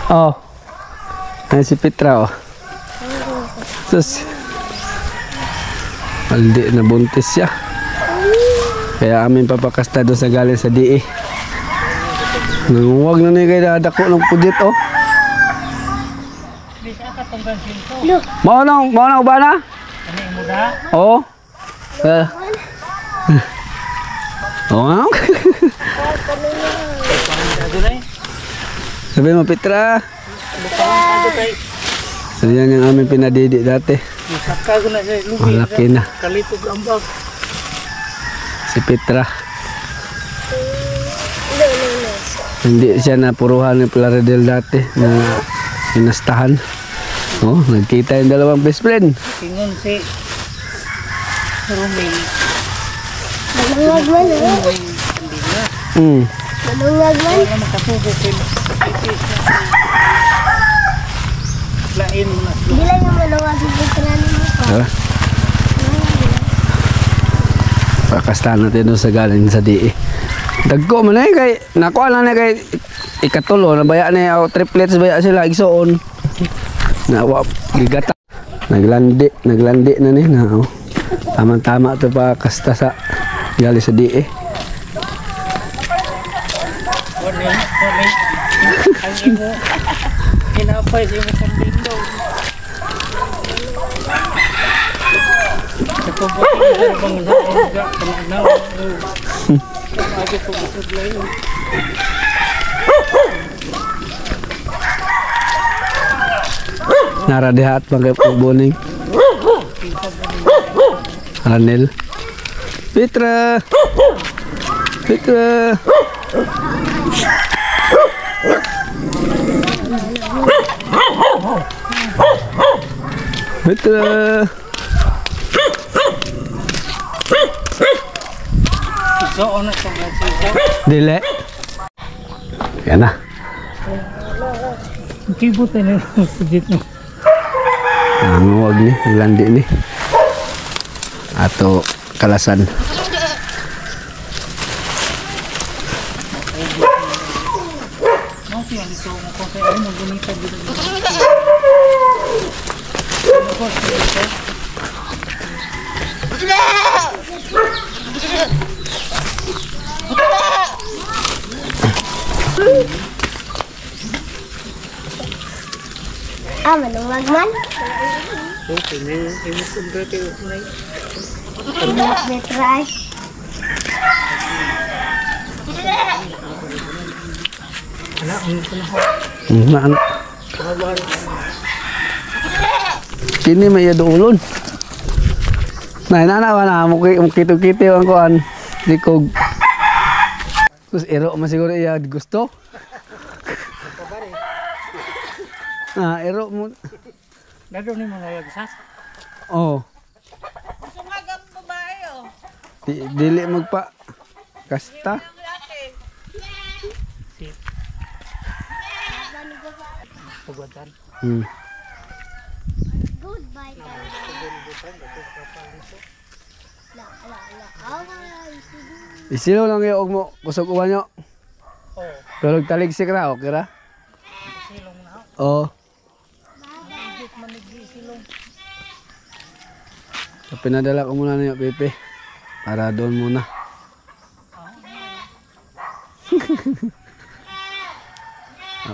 Oh. Ayan si Petra, oh. Sus. Maldi na buntis siya. Kaya amin papakasta doon sa galing sa DE. Huwag na niya kayo dadako ng pudit, oh. Mau na ba na? Oo. Oo nga. Sabi mo, Petra. So yan yung aming pinadidi dati. Malaki na. Si Petra. Hindi siya napuruhan ni Plaridel dati na inastahan. Oh, nagkita yung dalawang best friend. Tingon si Romel. Malungag man, oh. Malungag man. Wala makasubo kayo. Lain mo na. Hindi lang yung malungag yung pagkaranin mo. Pakastahan natin doon sa galing sa DE. Dagko man eh kay nakuha lang na kay ikatulo nabaya na yung triplets baya sila igsoon. Nawa gigata. Naglandi na ni na. Oh. Tama-tama to pa kasta sa gali sa DE. Ang imo hinapay sa imo kandindo. Sa pagbuti sa bangsa kanang Agi po busog lang. Naradihat bang kay Pubuning. Ranel. Petra. Petra. Petra. Zoon na sa mga. Dile. Yan na. Kibutin na sujit no. Ang huwag ni, naglandi ni. Ato kalasan. Mati ang dito mo kung kaya mo gunita dito. Malungag man. Okay, imo kung dito unay. Try. Ana, ang panahon. Ano? Kini may ulon. Nanawa na mukito-kito ang kuan likog. Kus ero man siguro iya gusto. Ero mo. Dado ni mga lagsas. Oh. Sumagang babae, oh. Dili magpa kasta. Pagwatan. Goodbye. Isilo lang yung mo kusog uwan nyo. Oh. Pero talig si kra, okay ra? Silong na. Oo. Higit manigi silong. So, pinadala ko muna na yung Pepe. Para doon muna.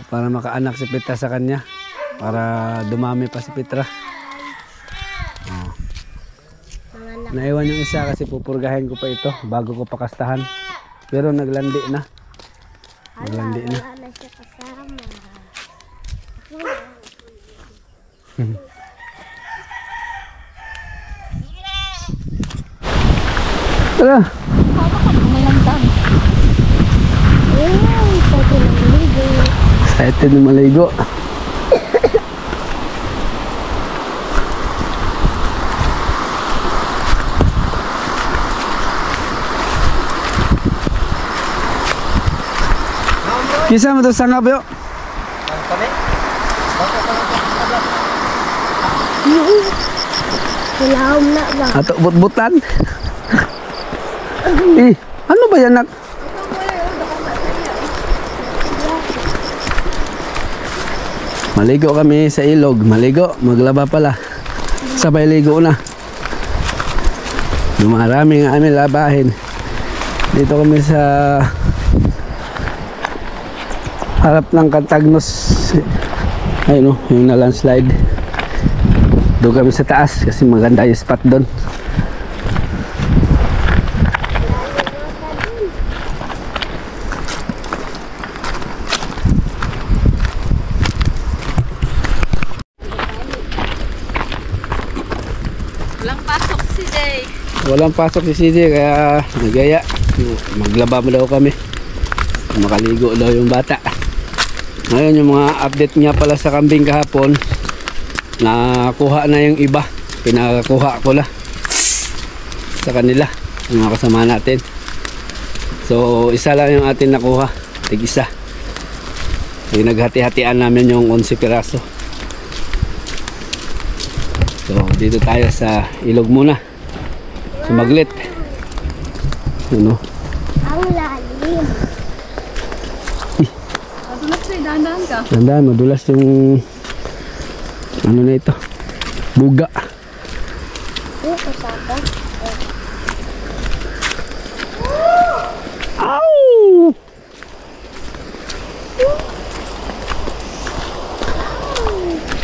Para makaanak si Petra sa kanya. Para dumami pa si Petra. Naiwan yung isa kasi pupurgahin ko pa ito bago ko pakastahan. Pero naglandi na. Naglandi na. Wala na siya kasama. Tara. Excited na maligo. Kisa mo to sangap yo? Hilahom na ba? Ato but-butan. Ano ba yan nak? Maligo kami sa ilog. Maligo, maglaba pala. Sabay ligo na. Dumarami nga aming labahin. Dito kami sa harap ng Cantagnos. Ayun, yung na landslide. Doon kami sa taas kasi maganda yung spot doon. Walang pasok si Jay. Walang pasok si CJ kaya nagaya. Maglaba mo daw kami. Makaligo daw yung bata. Ngayon yung mga update niya pala sa kambing kahapon. Nakuha na yung iba. Pinakakuha ko na sa kanila, yung mga kasama natin. So isa lang yung atin nakuha, tig-isa. Yung naghati-hatian namin yung 11 piraso. So dito tayo sa ilog muna, sumaglit. Ano? Ang lalim. Madulas na, dahan-dahan ka. Tandaan, madulas yung ano na ito, buga. Dito sa ako. Ow!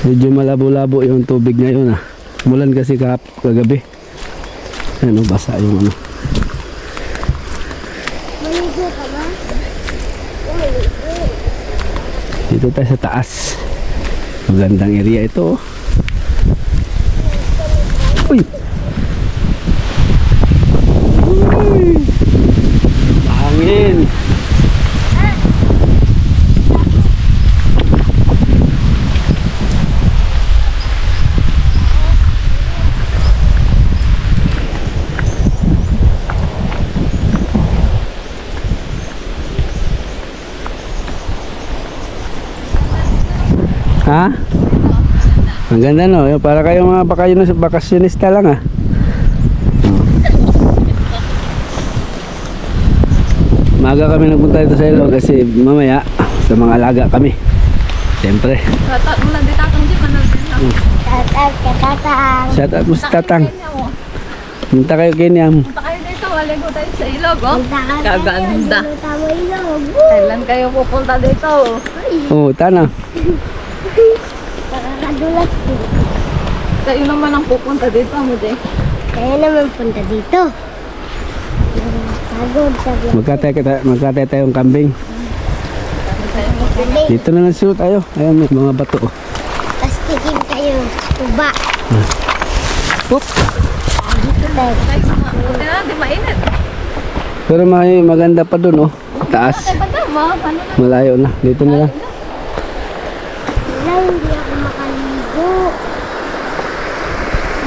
Medyo malabo-labo yung tubig ngayon ah. Mulan kasi kagabi. Ano, basa yung ano. Maligo ka ba? Dito tayo sa taas. Magandang area ito. Uy! Uy! Hangin! Ha? Ang ganda no, para kayong mga bakasyonista lang ah. Maga kami nagpunta dito sa ilog kasi mamaya sa mga alaga kami. Siyempre. Tatat mo lang di tatang jeep, ano din lang. Tatang ka tatang. Shout out mo sa tatang. Punta kayo Kenyam. Punta kayo dito, waligo tayo sa ilog, oh. Punta ka Kaganda. tayo. Tama ilog. Kailan kayo pupunta dito? Oh, tana. Nakakadulas ko. Kayo naman ang pupunta dito, mo Jay. Kaya naman punta dito. Pagod sa vlog. Magkatay tayong kambing. Dito na lang sila tayo. Ayan, may mga bato. Oh. Pastikin kayo. Tuba. Oop. Dito tayo. Guys, buti na, di mainit. Pero may maganda pa dun oh. Taas. Ay, banda mo, ano na? Malayo na. Dito na lang. Wala, hindi ako makaligo.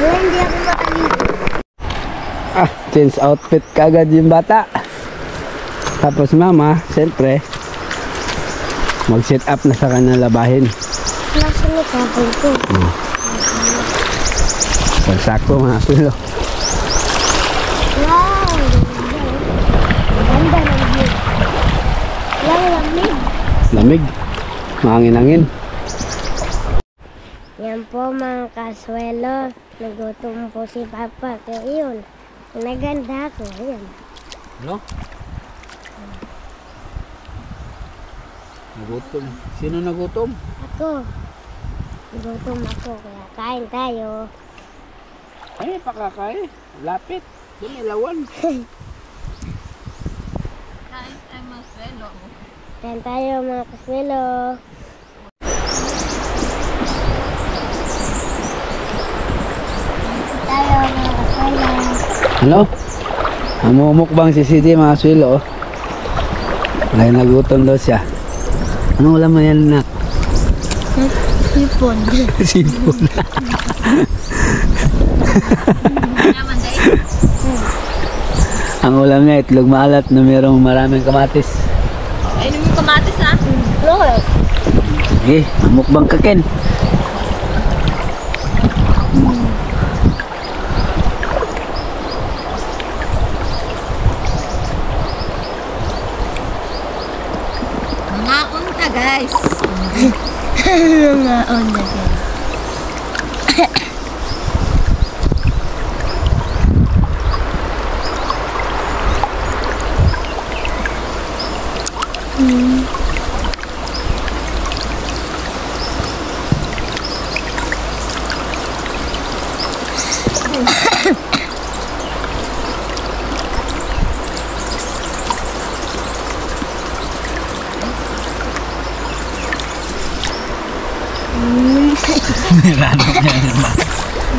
Wala, hindi ako makaligo. Ah, change outfit kagad yung bata. Tapos mama, siyempre, mag-set up na sa kanyang labahin. Nasa may kapal ko. Pagsako mga sulo. Wow! Ganda ng view. Walang lamig. Lamig. Mahangin-hangin. Yan po mga kaswelo. Nagutom po si Papa. Kaya yun. Naganda ako. Ayan. Ano? Nagutom. Sino nagutom? Ako. Nagutom ako. Kaya kain tayo. Ay, pakakay. Lapit. Dumilawan. Kain tayo mga swelo. Kain tayo mga kaswelo. Tayo mga kaswelo. Ano? Namumukbang si CD mga swilo. Oh. Dahil nagutom daw siya. Ano ulam mo yan, nak? Sipon. Sipon. Naman, Jay. Ang ulam niya, itlog maalat na mayroong maraming kamatis. Ay, yung kamatis, ha? Lord. Sige, mamukbang ka, Ken. Naunta, guys. Ngaon na siya.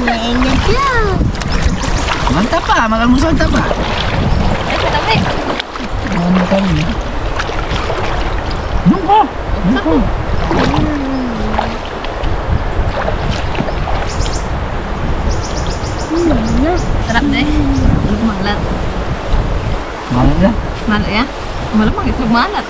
Maingat siya. Mantap pa, magalmusal ta pa. Ay, kadami. Ano kami? Nungko. Nungko. Sarap deh. Malat. Malam ya? Malat ya? Malamang itu malat.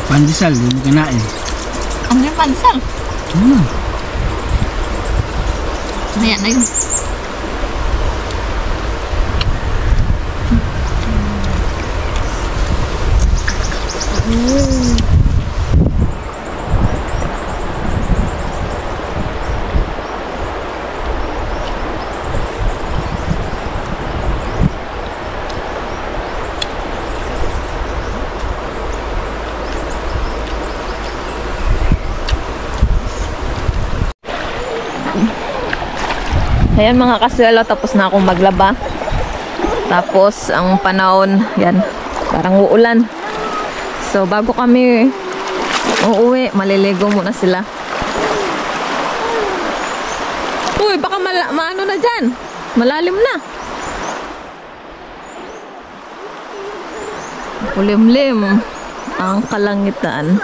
Pandesal, di mo kinain. Ano yung pansal? Ayan na yun. Ayan mga kasuelo, tapos na akong maglaba. Tapos ang panahon, yan, parang uulan. So bago kami uuwi, maliligo muna sila. Uy, baka maano na dyan. Malalim na. Kulimlim ang kalangitan.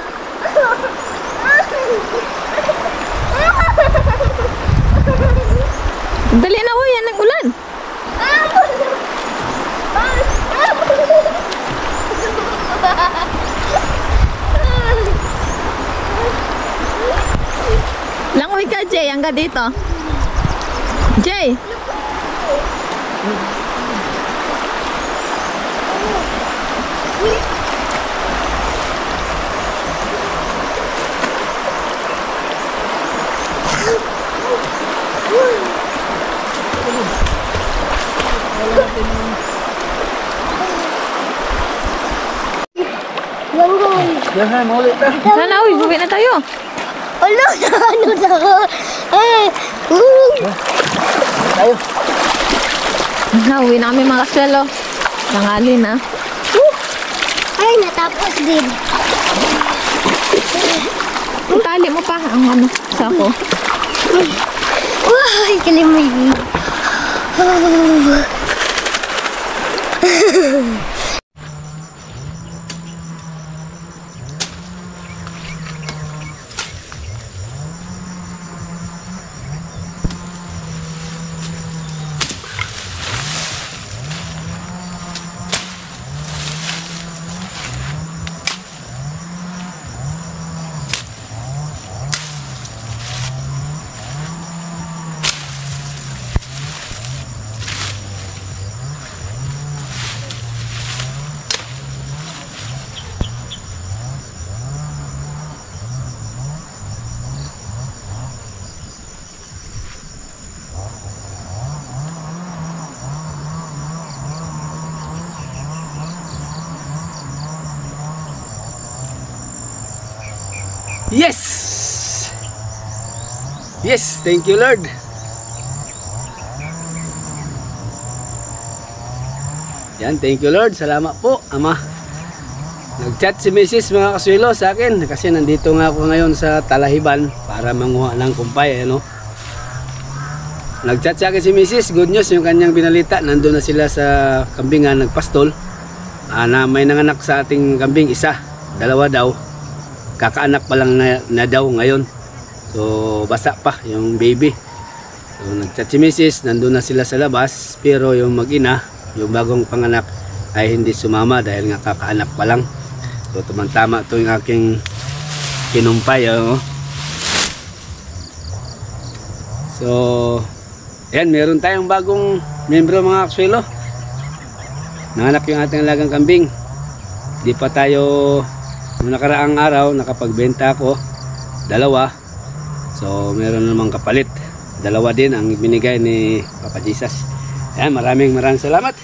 Dali na, uy, yan ang ulan. Langoy ka, Jay, hanggang dito. Jay. Ganggoy. Jangan mau lihat dah. Sana, uy, uwi na tayo. Ano na ano na? Tayo. Uwi namin mga kasuelo. Tangali na. Ay, natapos din. Tali mo pa ang ano, sako. Uy, kalimay. Yes! Yes, thank you Lord. Yan, thank you Lord. Salamat po, Ama. Nag-chat si Mrs. mga kasuelo sa akin kasi nandito nga ako ngayon sa Talahiban para manguha ng kumpay, ano. Nag-chat sa akin si Mrs. Good news yung kanyang binalita. Nandun na sila sa kambingan, nagpastol. Na may nanganak sa ating kambing, isa, dalawa daw. Kakaanak pa lang na daw ngayon. So basa pa yung baby. So nagchat si Mrs. Nandun na sila sa labas. Pero yung mag-ina, yung bagong panganak ay hindi sumama dahil nga kakaanak pa lang. So tumang-tama ito yung aking kinumpay, oh. So, ayan, meron tayong bagong membro mga kaswelo. Nanganak yung ating alagang kambing. Di pa tayo, nung nakaraang araw, nakapagbenta ako. 2. So, meron namang kapalit. 2 din ang binigay ni Papa Jesus. Ayan, maraming salamat.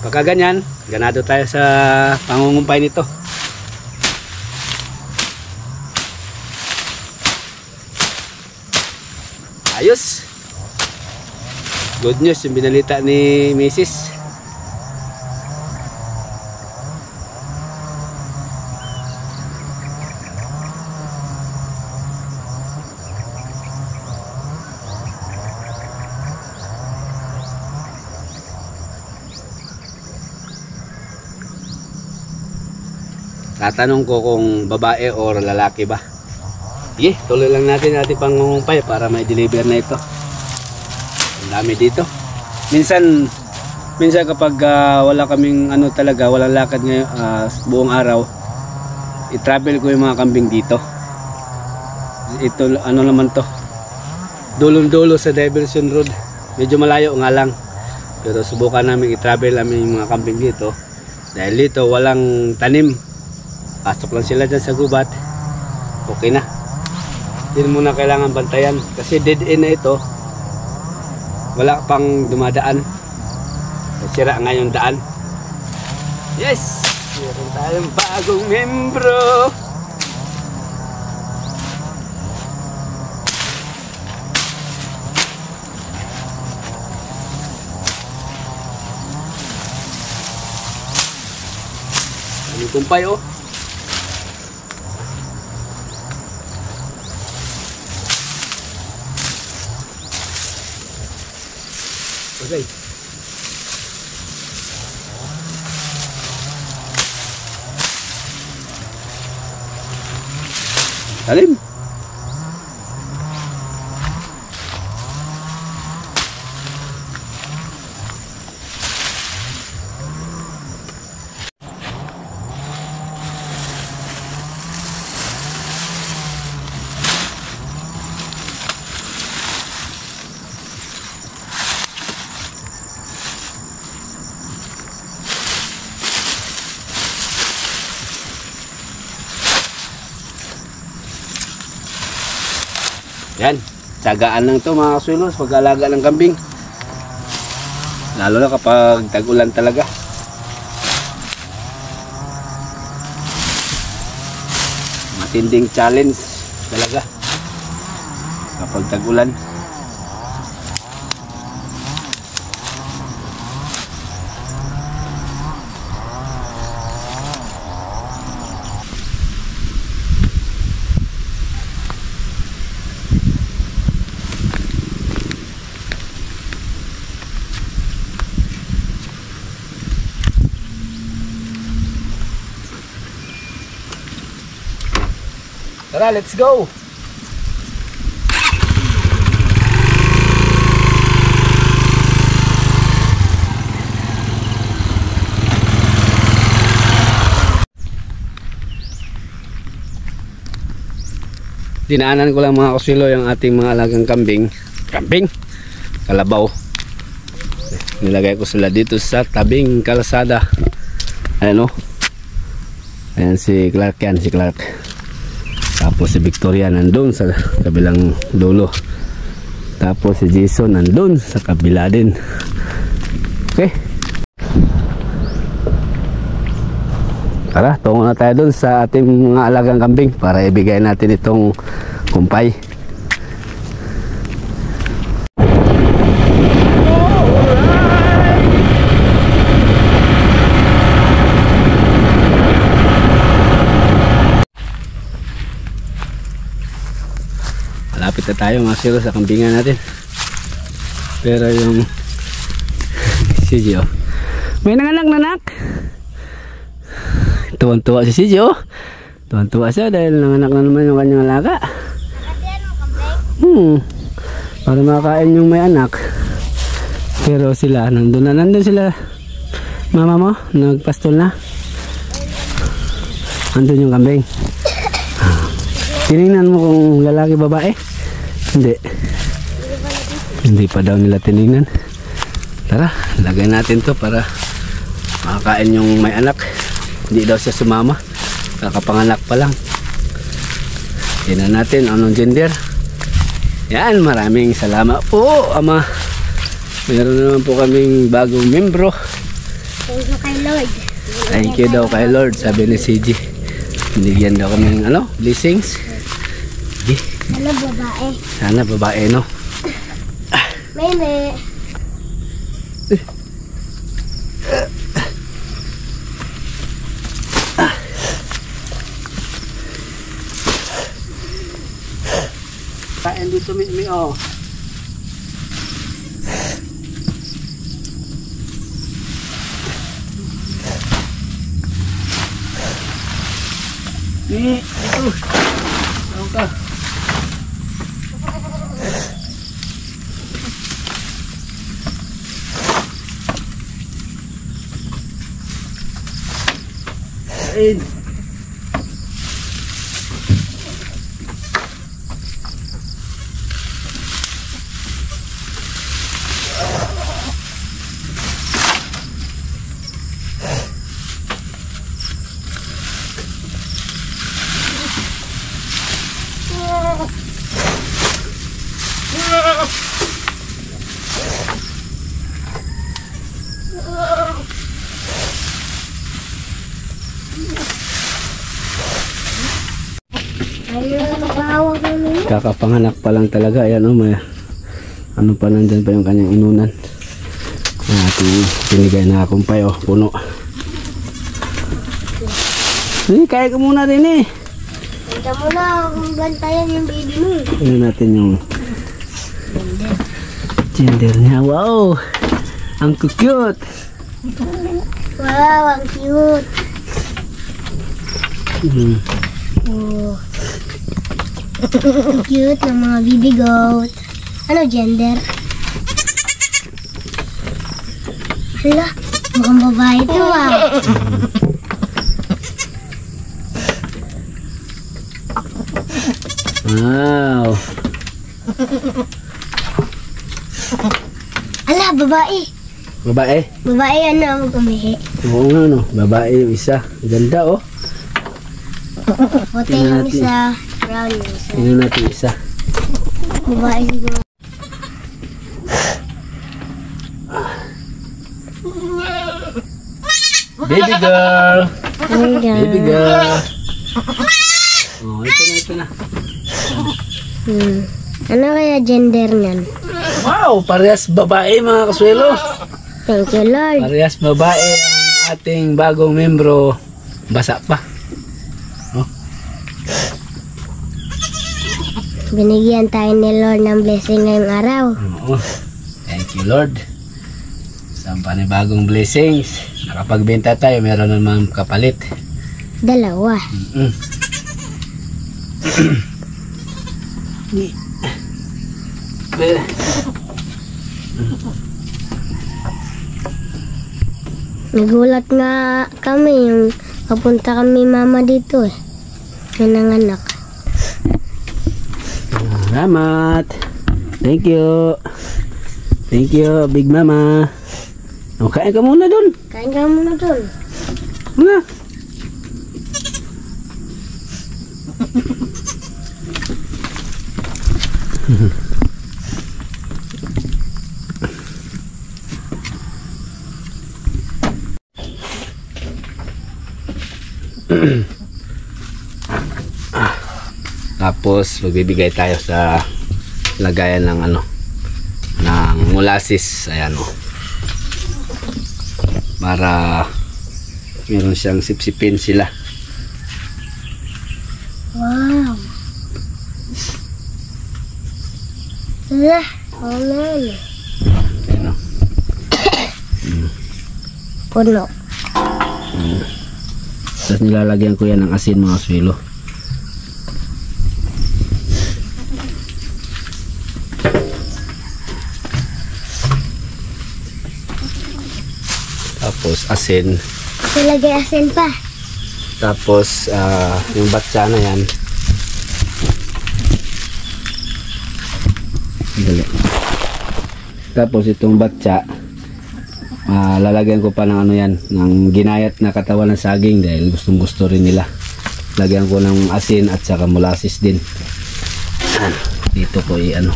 Pagkaganyan, ganado tayo sa pangungumpay nito. Ayos. Good news yung binalita ni Mrs. Tatanong ko kung babae o lalaki ba. Sige, tuloy lang natin ating pangungumpay para may deliver na ito. Ang dami dito. Minsan kapag wala kaming talaga, walang lakad ngayon buong araw, i-travel ko yung mga kambing dito. Ito naman to. Dulong-dulo sa Diversion Road. Medyo malayo nga lang. Pero subukan namin i-travel namin yung mga kambing dito. Dahil dito walang tanim. Pasok lang sila dyan sa gubat. Okay na. Hindi mo na kailangan bantayan. Kasi dead end na ito. Wala pang dumadaan. Sira nga yung daan. Yes! Meron tayong bagong membro. Ano kumpay oh? Okay. Talim. Yan, tsagaan lang to mga kasulos pag-alaga ng kambing. Lalo na kapag tag-ulan talaga. Matinding challenge talaga kapag tag-ulan. Tara, let's go! Dinaanan ko lang mga kusilo yung ating mga alagang kambing. Kalabaw. Nilagay ko sila dito sa tabing kalsada. Ayan o. Ayan si Clark yan, si Clark. Tapos si Victoria nandun sa kabilang dulo. Tapos si Jason nandun sa kabila din. Okay. Tara, tungo na tayo dun sa ating mga alagang kambing para ibigay natin itong kumpay. Malapit na tayo mga silo sa kambingan natin. Pero yung si Gio, may nanganak. Tuwan-tuwa si Gio. Tuwan-tuwa siya dahil nanganak na naman yung kanyang alaga. Para makakain yung may anak. Pero sila, nandun sila. Mama mo, nagpastol na. Nandun yung kambing. Tinignan mo kung lalaki babae. Hindi. Hindi pa daw nila tinignan. Tara, lagay natin to para makakain yung may anak. Hindi daw siya sumama. Kakapanganak pa lang. Tingnan natin anong gender. Yan, maraming salamat po, Ama. Meron naman po kaming bagong membro. Thank you kay Lord. Thank you daw kay Lord, sabi ni CG. Binigyan daw kami ng blessings. Sige. Ano babae? Sana babae, no? Meme. Kain dito, mi oh. Mi, dito. Tawag ka. Kain. Ayun, bawa kami. Kakapanganak pa lang talaga. Ayan, may ano pa nandyan pa yung kanyang inunan. Ang ating pinigay na kumpay, puno. Kaya ka muna din eh. Punta mo na kung bantayan yung baby mo. Ano natin yung gender niya. Wow! Ang cute! Wow, ang cute. Oh. Ang cute ng mga baby goat. Ano gender? Hala, mukhang babae ito ah. Wow! Hala, babae. Babae? Babae ano, umihi. Oo nga, no? Babae yung isa. Ganda, oh. Puti yung isa, brown yung isa. Tingnan natin isa. Babae siguro. Baby girl! Baby girl! Oh, ito na. Ano kaya gender niyan? Wow! Parehas babae, mga kaswelo. Thank you, Lord. Parehas babae ang ating bagong membro. Basa pa. Binigyan tayo ni Lord ng blessing ngayong araw. Oo. Thank you, Lord. Sa panibagong blessings. Nakapagbenta tayo, meron naman kapalit. Dalawa. Nagulat nga kami yung papunta kami mama dito eh. Nananganak. Salamat. Thank you. Thank you, Big Mama. O, kain ka muna dun. Kain ka muna dun. Muna. Tapos magbibigay tayo sa lagayan ng ng molasses, ayan para meron siyang sipsipin sila. Wow. Hala, amen. Ayan, Puno. Tapos nilalagyan ko yan ng asin, mga swilo. Tapos asin. Ilagay asin pa. Tapos yung batsa na yan Dali. Tapos itong batsa, lalagyan ko pa ng ano yan, ng ginayat na katawan ng saging dahil gustong gusto rin nila. Lagyan ko ng asin at saka molasses din. Dito ko ano,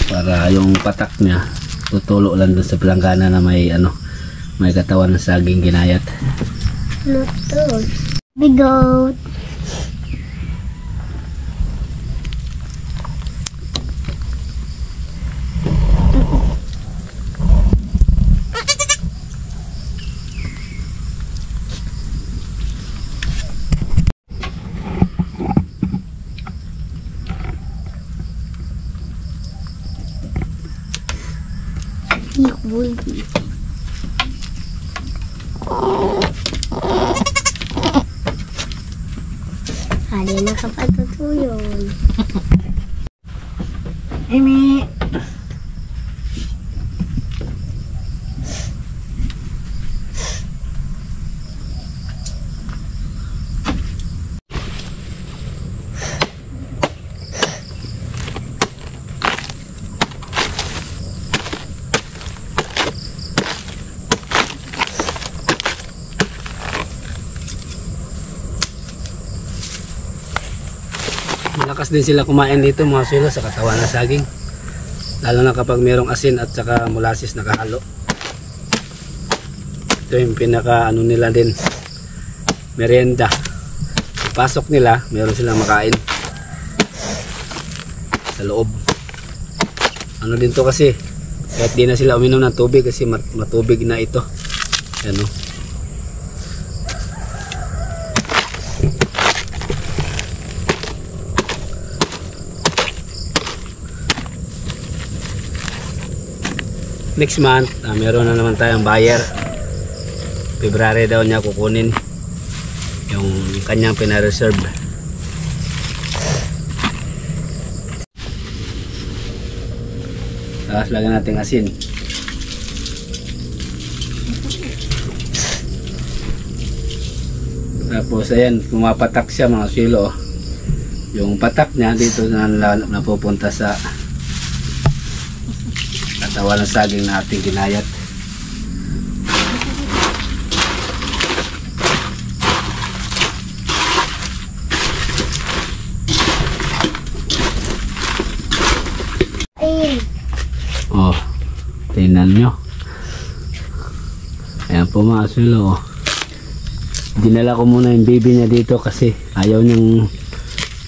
para yung patak niya tutulo lang dun sa palanggana na may ano, may katawan ng saging ginayat. Ano to? Bigot. Boy. Hali na kapatutuyon. Amy. Malakas din sila kumain dito mga silo sa katawan ng saging. Lalo na kapag mayroong asin at saka molasses na kahalo. Ito yung pinaka ano nila din, merienda. Pasok nila, meron silang makain sa loob. Ano din to kasi, kahit di na sila uminom ng tubig kasi matubig na ito. Yan o. Next month, meron na naman tayong buyer. February daw niya kukunin yung kanyang pina-reserve. Tapos lagyan natin asin. Tapos ayan, pumapatak siya mga silo. Yung patak niya dito na napupunta sa katawan ng saging na ating ginayat. Oh, tingnan nyo. Ayan po mga sulo. Dinala ko muna yung baby niya dito kasi ayaw niyang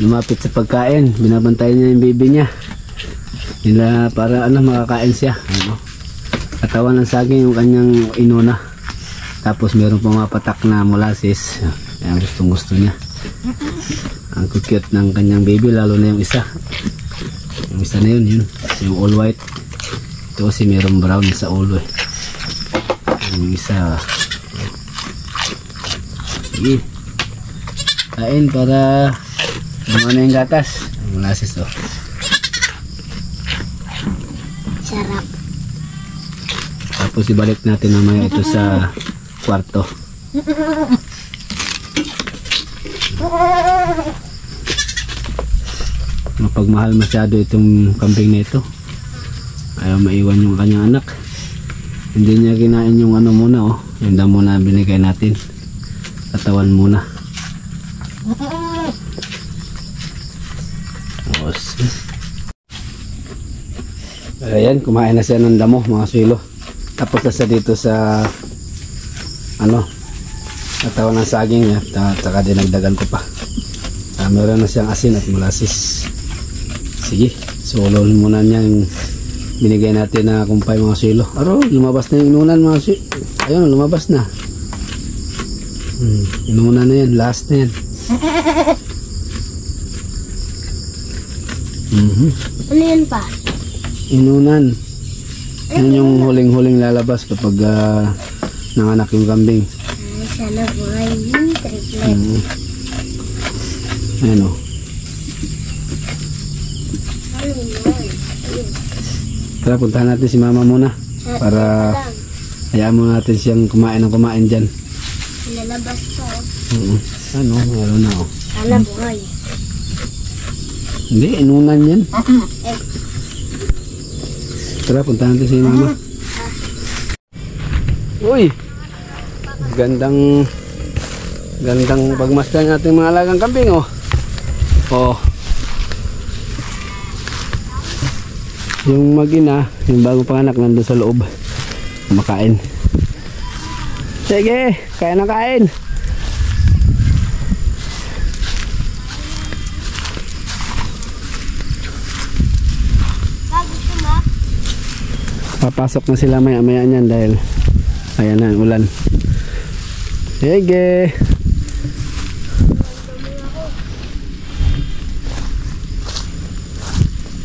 lumapit sa pagkain. Binabantayan niya yung baby niya. Nila para ano, makakain siya. Ano? Katawan ng saging yung kanyang inuna. Tapos meron pumapatak na molasses. Ayan, gustong gusto niya. Ang cute ng kanyang baby, lalo na yung isa. Yung isa na yun. Yung all white. Ito kasi meron brown sa ulo eh. Yung isa. Sige. Kain para lumana yung gatas. Yung molasses oh. Sarap. Tapos ibalik natin mamaya ito sa kwarto. Mapagmahal masyado itong kambing na ito. Ayaw maiwan yung kanyang anak. Hindi niya kinain yung ano muna oh. Yung damo na binigay natin. Katawan muna. Tapos ayan, kumain na siya ng damo mga silo. Tapos na siya dito sa ano, katawan ng saging at saka dinagdagan ko pa. Meron na siyang asin at molasses. Sige, sulon muna niya yung binigay natin na kumpay mga silo. Aro, lumabas na yung inunan mga silo. Ayun, lumabas na. Inunan na yan, last na yan. Ano yan pa? Inunan. Yan yung huling-huling lalabas kapag nanganak yung kambing. Sana buhay yung triplet. Ayan o. Tara, puntahan natin si mama muna para hayaan mo natin siyang kumain ng kumain dyan. Lalabas ko. Ano, meron na o. Sana buhay. Hindi, inunan yan. Tara, punta natin si mama. Uy! Gandang pagmasdan natin mga alagang kambing, oh. Oh. Yung mag-ina, yung bagong panganak nandun sa loob. Kumakain. Sige, kain na kain. Papasok na sila maya-maya niyan dahil ayan na, ulan. Sige.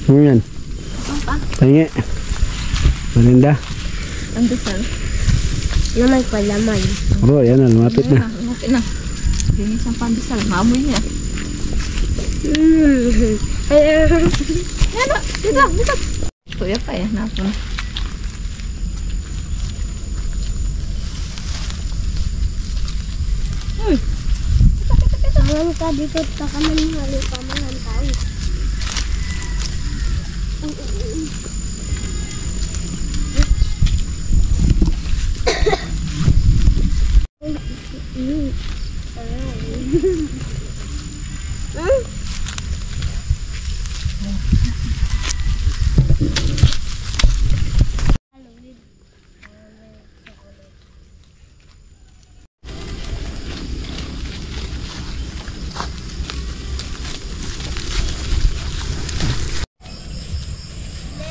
Ano yan? Pahingi. Marinda. Ang dasal. Laman pa, laman. Oh, yan na, lumapit na. Lumapit na. Linis ang pandesal. Maamoy niya. Dito. Kuya pa eh. Napon. Tangan ka dito, takaman mo halipa mga tao.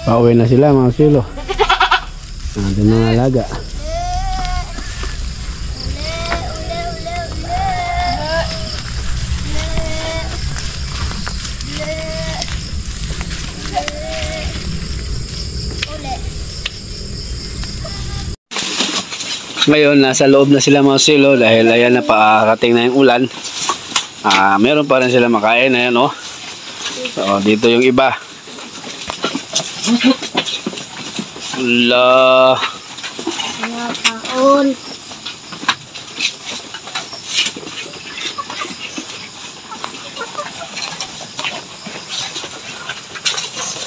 Pauwi na sila mga silo. Nandun mga alaga. Ngayon nasa loob na sila mga silo dahil ayan na pakarating na yung ulan. Meron pa rin sila makain. Ayan, oh. So, dito yung iba. Allah. Mga kaon.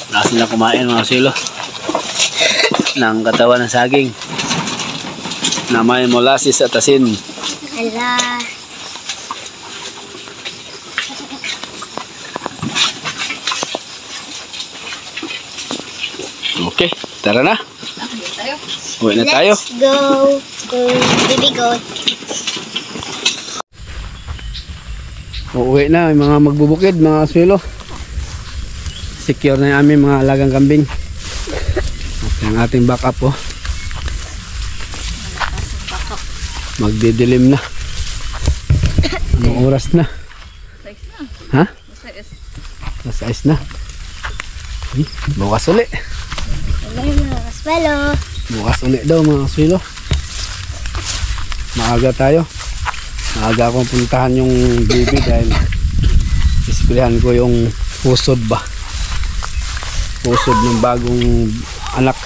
Nasa na kumain mga silo ng katawan ng saging na may molasses at asin. Ala. Okay, tara na. Uwi na tayo. Let's go. Baby goat. Uuwi na, may mga magbubukid, mga swelo. Secure na yung aming mga alagang kambing. At yung ating backup, oh. Magdidilim na. Anong oras na? Ha? Nasa ice na. Bukas uli. Hello mga kaswelo. Bukas uli daw mga swelo. Maaga tayo. Maaga akong puntahan yung baby dahil ispilihan ko yung pusod ba. Pusod ng bagong anak.